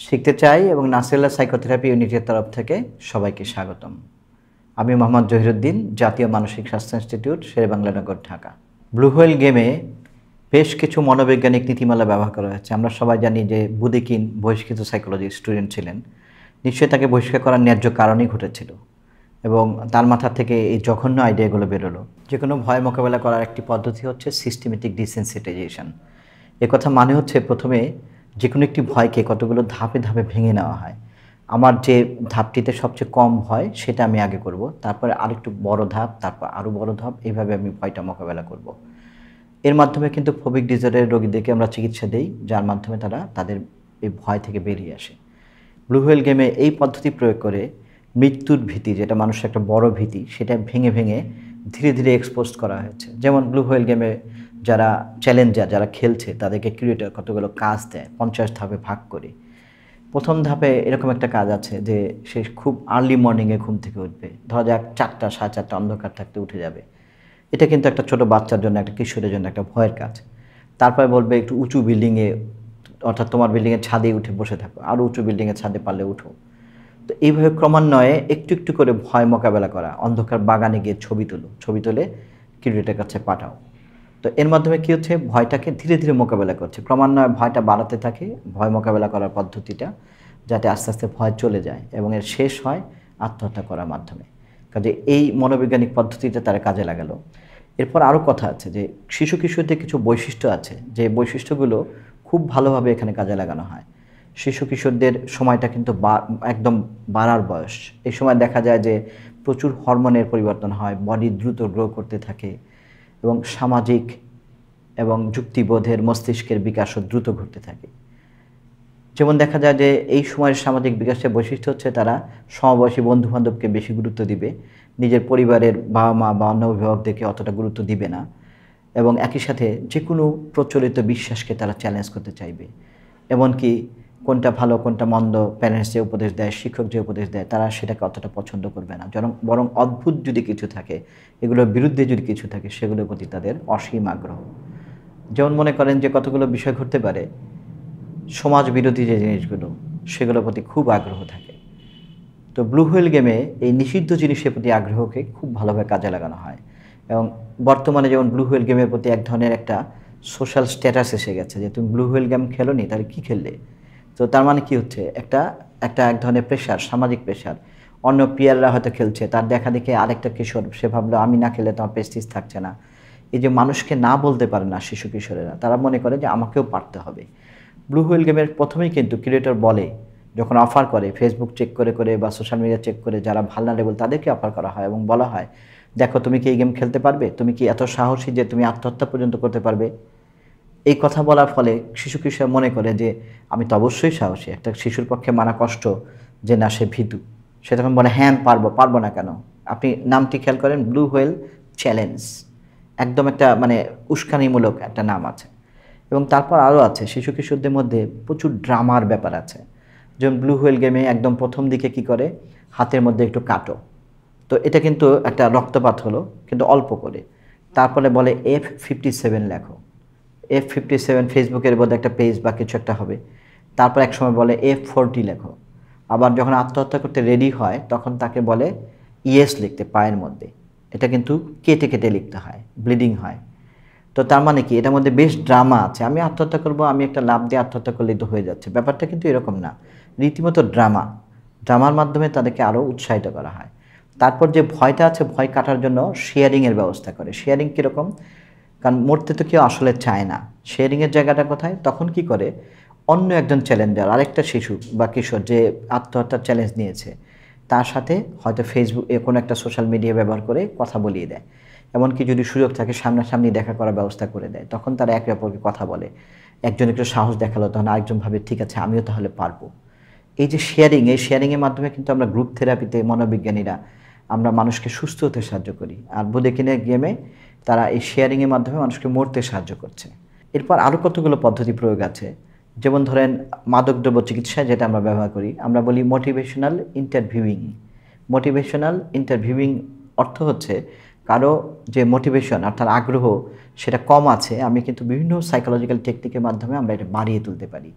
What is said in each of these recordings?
শিখতে চাই এবং নাসিরুল্লাহ সাইকোথেরাপি ইউনিটের তরফ থেকে সবাইকে স্বাগতম। আমি মোহাম্মদ জহিরুদ্দিন, জাতীয় মানসিক স্বাস্থ্য institute, Sher-e-Bangla Nagar, Dhaka. Blue whale গেমে বেশ কিছু মনোবৈজ্ঞানিক নীতিমালা ব্যবহার করা হয়েছে। আমরা সবাই জানি যে বুদেকিন বহিষ্কৃত সাইকোলজি স্টুডেন্ট ছিলেন। নিশ্চয়ই তাকে বহিষ্কার করার ন্যায্য কারণই ঘটেছিল এবং তার মাথা থেকে এই জঘন্য আইডিয়াগুলো বেরোলো। যে কোনো ভয় মোকাবেলা করার একটি পদ্ধতি হচ্ছে সিস্টেমেটিক ডিসেনসিটাইজেশন। একথা মানে হচ্ছে প্রথমে যে কোনো একটি ভয়কে কতগুলো ধাপে ধাপে ভেঙে নেওয়া হয়। আমার যে ধাপটিতে সবচেয়ে কম ভয় সেটা আমি আগে করব, তারপরে আরেকটু বড় ধাপ, তারপর আরও বড় ধাপ, এইভাবে আমি ভয়টা মোকাবেলা করব। এর মাধ্যমে কিন্তু ফোবিক ডিসঅর্ডারের রোগীদেরকে আমরা চিকিৎসা দেই, যার মাধ্যমে তারা তাদের এই ভয় থেকে বেরিয়ে আসে। ব্লু হোয়েল গেমে এই পদ্ধতি প্রয়োগ করে মৃত্যুর ভীতি, যেটা মানুষের একটা বড় ভীতি, সেটা ভেঙে ভেঙে ধীরে ধীরে এক্সপোজ করা হয়েছে। যেমন ব্লু হোয়েল গেমে যারা চ্যালেঞ্জার, যারা খেলছে, তাদেরকে ক্রিয়েটর কতগুলো কাজ দেয় 50 ধাপে ভাগ করে। প্রথম ধাপে এরকম একটা কাজ আছে যে সে খুব আর্লি মর্নিংয়ে ঘুম থেকে উঠবে। ধরা যাক 4টা, 4:30 অন্ধকার থাকতে উঠে যাবে। এটা কিন্তু একটা ছোট বাচ্চার জন্য, একটা কিশোরের জন্য একটা ভয়ের কাজ। তারপরে বলবে একটু উঁচু বিল্ডিংয়ে, অর্থাৎ তোমার বিল্ডিংয়ের ছাদে উঠে বসে থাকো, আরও উঁচু বিল্ডিংয়ের ছাদে পারলে উঠো। তো এইভাবে ক্রমান্বয়ে একটু একটু করে ভয় মোকাবেলা করা। অন্ধকার বাগানে গিয়ে ছবি তুলে ক্রিয়েটরের কাছে পাঠাও। তো এর মাধ্যমে কী হচ্ছে, ভয়টাকে ধীরে ধীরে মোকাবেলা করছে, ক্রমান্বয়ে ভয়টা বাড়াতে থাকে। ভয় মোকাবেলা করার পদ্ধতিটা যাতে আস্তে আস্তে ভয় চলে যায় এবং এর শেষ হয় আত্মহত্যা করার মাধ্যমে। কাজে এই মনোবৈজ্ঞানিক পদ্ধতিটা তারা কাজে লাগালো। এরপর আরও কথা আছে যে শিশু কিশোরদের কিছু বৈশিষ্ট্য আছে, যে বৈশিষ্ট্যগুলো খুব ভালোভাবে এখানে কাজে লাগানো হয়। শিশু কিশোরদের সময়টা কিন্তু একদম বাড়ার বয়স। এই সময় দেখা যায় যে প্রচুর হরমোনের পরিবর্তন হয়, বডি দ্রুত গ্রো করতে থাকে এবং সামাজিক এবং যুক্তিবোধের মস্তিষ্কের বিকাশও দ্রুত ঘটতে থাকে। যেমন দেখা যায় যে এই সময়ের সামাজিক বিকাশের বৈশিষ্ট্য হচ্ছে তারা সমবয়সী বন্ধুবান্ধবকে বেশি গুরুত্ব দিবে, নিজের পরিবারের বাবা মা বা অন্য অভিভাবকদেরকে অতটা গুরুত্ব দিবে না, এবং একই সাথে যে কোনো প্রচলিত বিশ্বাসকে তারা চ্যালেঞ্জ করতে চাইবে। এমনকি কোনটা ভালো কোনটা মন্দ প্যারেন্টস যে উপদেশ দেয়, শিক্ষক যে উপদেশ দেয়, তারা সেটাকে অতটা পছন্দ করবে না। বরং অদ্ভুত যদি কিছু থাকে, এগুলোর বিরুদ্ধে যদি কিছু থাকে, সেগুলোর প্রতি তাদের অসীম আগ্রহ। যেমন মনে করেন যে কতগুলো বিষয় ঘটতে পারে, সমাজ বিরোধী যে জিনিসগুলো, সেগুলোর প্রতি খুব আগ্রহ থাকে। তো ব্লু হোয়েল গেমে এই নিষিদ্ধ জিনিসের প্রতি আগ্রহকে খুব ভালোভাবে কাজে লাগানো হয়। এবং বর্তমানে যেমন ব্লু হোয়েল গেমের প্রতি এক ধরনের একটা সোশ্যাল স্ট্যাটাস এসে গেছে যে তুমি ব্লু হোয়েল গেম খেলোনি, তাহলে কী খেললে? তো তার মানে কি হচ্ছে, এক ধরনের প্রেশার, সামাজিক প্রেশার। অন্য পিয়াররা হয়তো খেলছে, তার দেখা দেখে আরেকটা কিশোর সে ভাবলো আমি না খেলে তোমার প্রেস্টিজ থাকছে না। এই যে মানুষকে না বলতে পারে না শিশু কিশোরেরা, তারা মনে করে যে আমাকেও পারতে হবে। ব্লু হোয়েল গেমের প্রথমেই কিন্তু ক্রিয়েটর বলে, যখন অফার করে, ফেসবুক চেক করে করে বা সোশ্যাল মিডিয়া চেক করে যারা ভালনারেবল তাদেরকে অফার করা হয় এবং বলা হয়, দেখো তুমি কি এই গেম খেলতে পারবে, তুমি কি এত সাহসী যে তুমি আত্মহত্যা পর্যন্ত করতে পারবে। এই কথা বলার ফলে শিশু কিশোর মনে করে যে আমি তো অবশ্যই সাহসী। একটা শিশুর পক্ষে মানা কষ্ট যে না সে ভীতু, সে তখন বলে হ্যাঁ পারবো না কেন। আপনি নামটি খেয়াল করেন, ব্লু হোয়েল চ্যালেঞ্জ, একদম একটা উস্কানিমূলক একটা নাম আছে। এবং তারপর আরও আছে, শিশু কিশোরদের মধ্যে প্রচুর ড্রামার ব্যাপার আছে। যেমন ব্লু হোয়েল গেমে একদম প্রথম দিকে কি করে, হাতের মধ্যে একটু কাটো, তো এটা কিন্তু একটা রক্তপাত হলো, কিন্তু অল্প করে। তারপরে বলে F57 লেখো, F57 ফেসবুকের মধ্যে একটা পেজ বা কিছু একটা হবে। তারপর এক সময় বলে F40 লেখো। আবার যখন আত্মহত্যা করতে রেডি হয় তখন তাকে বলে ইয়েস লিখতে, পায়ের মধ্যে। এটা কিন্তু কেটে কেটে লিখতে হয়, ব্লিডিং হয়। তো তার মানে কি, এটার মধ্যে বেশ ড্রামা আছে। আমি আত্মহত্যা করব, আমি একটা লাভ দিয়ে আত্মহত্যা করলেই তো হয়ে যাচ্ছে, ব্যাপারটা কিন্তু এরকম না। রীতিমতো ড্রামার মাধ্যমে তাদেরকে আরও উৎসাহিত করা হয়। তারপর যে ভয়টা আছে, ভয় কাটার জন্য শেয়ারিংয়ের ব্যবস্থা করে। শেয়ারিং কীরকম, কারণ মরতে তো কেউ আসলে চায় না। শেয়ারিংয়ের জায়গাটা কোথায়, তখন কি করে, অন্য একজন চ্যালেঞ্জার, আরেকটা শিশু বা কিশোর যে আত্মহত্যার চ্যালেঞ্জ নিয়েছে, তার সাথে হয়তো ফেসবুকে কোনো একটা সোশ্যাল মিডিয়া ব্যবহার করে কথা বলিয়ে দেয়। এমনকি যদি সুযোগ থাকে সামনাসামনি দেখা করার ব্যবস্থা করে দেয়। তখন তারা একে অপরকে কথা বলে, একজন একটু সাহস দেখালো, তখন আরেকজন ভাবে ঠিক আছে আমিও তাহলে পারবো। এই যে শেয়ারিং, এই শেয়ারিংয়ের মাধ্যমে কিন্তু আমরা গ্রুপ থেরাপিতে মনোবিজ্ঞানীরা আমরা মানুষকে সুস্থ হতে সাহায্য করি। আর বুদেকিনের গেমে তারা এই শেয়ারিংয়ের মাধ্যমে মানুষকে মরতে সাহায্য করছে। এরপর আরও কতগুলো পদ্ধতি প্রয়োগ আছে। যেমন ধরেন মাদকদ্রব্য চিকিৎসায় যেটা আমরা ব্যবহার করি, আমরা বলি মোটিভেশনাল ইন্টারভিউইং। মোটিভেশনাল ইন্টারভিউইং অর্থ হচ্ছে কারো যে মোটিভেশন অর্থাৎ আগ্রহ সেটা কম আছে, আমি কিন্তু বিভিন্ন সাইকোলজিক্যাল টেকনিকের মাধ্যমে আমরা এটা বাড়িয়ে তুলতে পারি।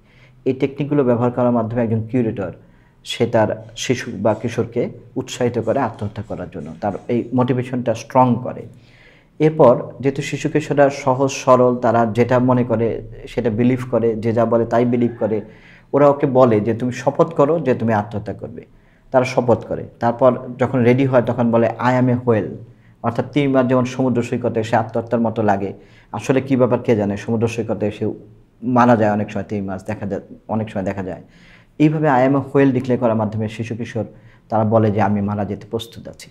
এই টেকনিকগুলো ব্যবহার করার মাধ্যমে একজন কিউরেটর সে তার শিশু বা কিশোরকে উৎসাহিত করে আত্মহত্যা করার জন্য, তার এই মোটিভেশনটা স্ট্রং করে। এরপর যেহেতু শিশু কিশোররা সহজ সরল, তারা যেটা মনে করে সেটা বিলিভ করে, যে যা বলে তাই বিলিভ করে, ওরা ওকে বলে যে তুমি শপথ করো যে তুমি আত্মহত্যা করবে। তারা শপথ করে, তারপর যখন রেডি হয় তখন বলে আই অ্যাম এ হোয়েল, অর্থাৎ তিমির যেমন সমুদ্র সৈকতে এসে আত্মহত্যার মতো লাগে, আসলে কী ব্যাপার কে জানে, সমুদ্র সৈকতে এসে মারা যায় অনেক সময়, তিমি মাছ দেখা যায়, অনেক সময় দেখা যায়। এইভাবে I am a whale declare করার মাধ্যমে শিশু কিশোর তারা বলে যে আমি মারা যেতে প্রস্তুত আছি।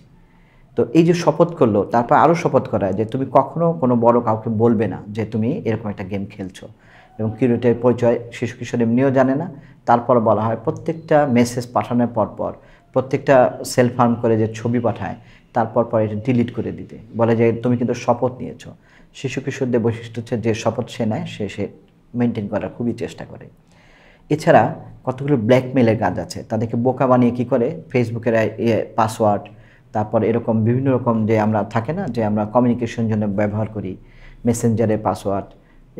তো এই যে শপথ করলো, তারপর আরও শপথ করায় যে তুমি কখনো কোনো বড় কাউকে বলবে না যে তুমি এরকম একটা গেম খেলছো, এবং কিউরেটের পরিচয় শিশু কিশোর এমনিও জানে না। তারপর বলা হয় প্রত্যেকটা মেসেজ পাঠানোর পর প্রত্যেকটা সেলফ হার্ম করে যে ছবি পাঠায় তারপর এটা ডিলিট করে দিতে বলে যে তুমি কিন্তু শপথ নিয়েছো। শিশু কিশোরদের বৈশিষ্ট্য হচ্ছে যে শপথ সে নেয় সে মেনটেন করার খুবই চেষ্টা করে। এছাড়া কতগুলো ব্ল্যাকমেলের কাজ আছে, তাদেরকে বোকা বানিয়ে কী করে ফেসবুকের পাসওয়ার্ড, তারপর এরকম বিভিন্ন রকম যে আমরা থাকে না যে আমরা কমিউনিকেশন জন্য ব্যবহার করি, মেসেঞ্জারের পাসওয়ার্ড,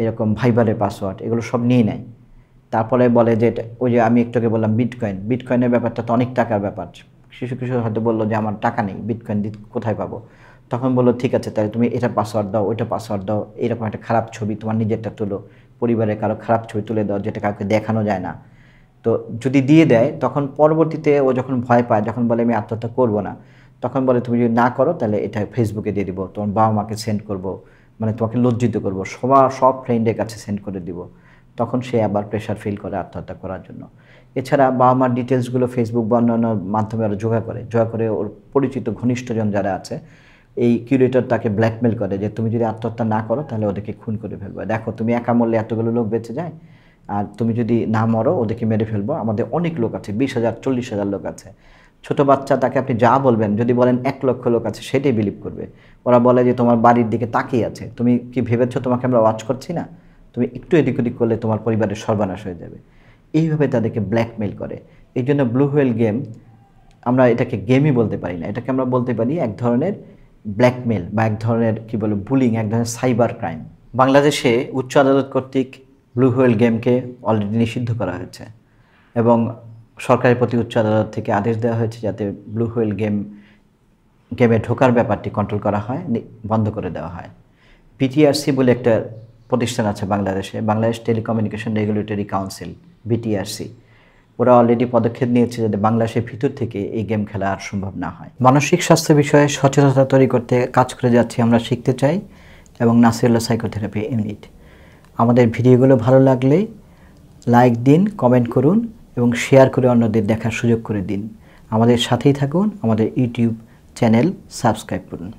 এরকম ভাইবারের পাসওয়ার্ড, এগুলো সব নিয়ে নেয়। তারপরে বলে যে ওই যে আমি একটু আগে বললাম বিটকয়েনের ব্যাপারটা তো অনেক টাকার ব্যাপার। শিশু কিশোর হয়তো বললো যে আমার টাকা নেই, বিটকয়েন কোথায় পাবো? তখন বললো ঠিক আছে তাহলে তুমি এটা পাসওয়ার্ড দাও, ওইটা পাসওয়ার্ড দাও, এরকম একটা খারাপ ছবি তোমার নিজেরটা তুলো, পরিবারের কারো খারাপ ছবি তুলে দাও যেটা কাউকে দেখানো যায় না। তো যদি দিয়ে দেয় তখন পরবর্তীতে ও যখন ভয় পায়, যখন বলে আমি আত্মহত্যা করবো না, তখন বলে তুমি যদি না করো তাহলে এটা ফেসবুকে দিয়ে দিব, তোমার বাবা মাকে সেন্ড করব, মানে তোমাকে লজ্জিত করব, সব ফ্রেন্ডের কাছে সেন্ড করে দিব। তখন সে আবার প্রেশার ফিল করে আত্মহত্যা করার জন্য। এছাড়া বাবা মার ডিটেলসগুলো ফেসবুক বা অন্যান্য মাধ্যমে আরও জোগাড় করে ওর পরিচিত ঘনিষ্ঠজন যারা আছে এই কিউরেটর তাকে ব্ল্যাকমেল করে যে তুমি যদি আত্মহত্যা না করো তাহলে ওদেরকে খুন করে ফেলবে, দেখো তুমি একা মরলে এতগুলো লোক বেঁচে যায়, আর তুমি যদি না মরো ওদেরকে মেরে ফেলবো, আমাদের অনেক লোক আছে, 20,000 40,000 লোক আছে। ছোট বাচ্চা, তাকে আপনি যা বলবেন, যদি বলেন 1 লক্ষ লোক আছে সেটাই বিলিভ করবে। ওরা বলে যে তোমার বাড়ির দিকে তাকিয়ে আছে, তুমি কি ভেবেছো তোমাকে আমরা ওয়াচ করছি না? তুমি একটু এদিক ওদিক করলে তোমার পরিবারের সর্বনাশ হয়ে যাবে। এইভাবে তাদেরকে ব্ল্যাকমেল করে। এই জন্য ব্লু হোয়েল গেম, আমরা এটাকে গেমই বলতে পারি না, এটাকে আমরা বলতে পারি এক ধরনের ব্ল্যাকমেল বা এক ধরনের কী বলে বুলিং, এক ধরনের সাইবার ক্রাইম। বাংলাদেশে উচ্চ আদালত কর্তৃক ব্লু হোয়েল গেমকে অলরেডি নিষিদ্ধ করা হয়েছে, এবং সরকারের প্রতি উচ্চ আদালত থেকে আদেশ দেওয়া হয়েছে যাতে ব্লু হোয়েল গেমে ঢোকার ব্যাপারটি কন্ট্রোল করা হয়, বন্ধ করে দেওয়া হয়। বিটিআরসি বলে একটা প্রতিষ্ঠান আছে বাংলাদেশে, Bangladesh telecommunication regulatory council, BTRC. ওরা অলরেডি পদক্ষেপ নিয়েছে যাতে বাংলাদেশের ভিতর থেকে এই গেম খেলা আর সম্ভব না হয়। মানসিক স্বাস্থ্য বিষয়ে সচেতনতা তৈরি করতে কাজ করে যাচ্ছি আমরা শিখতে চাই এবং নাসিরুল্লাহ সাইকোথেরাপি ইউনিট। আমাদের ভিডিওগুলো ভালো লাগলে লাইক দিন, কমেন্ট করুন এবং শেয়ার করে অন্যদের দেখার সুযোগ করে দিন। আমাদের সাথেই থাকুন, আমাদের ইউটিউব চ্যানেল সাবস্ক্রাইব করুন।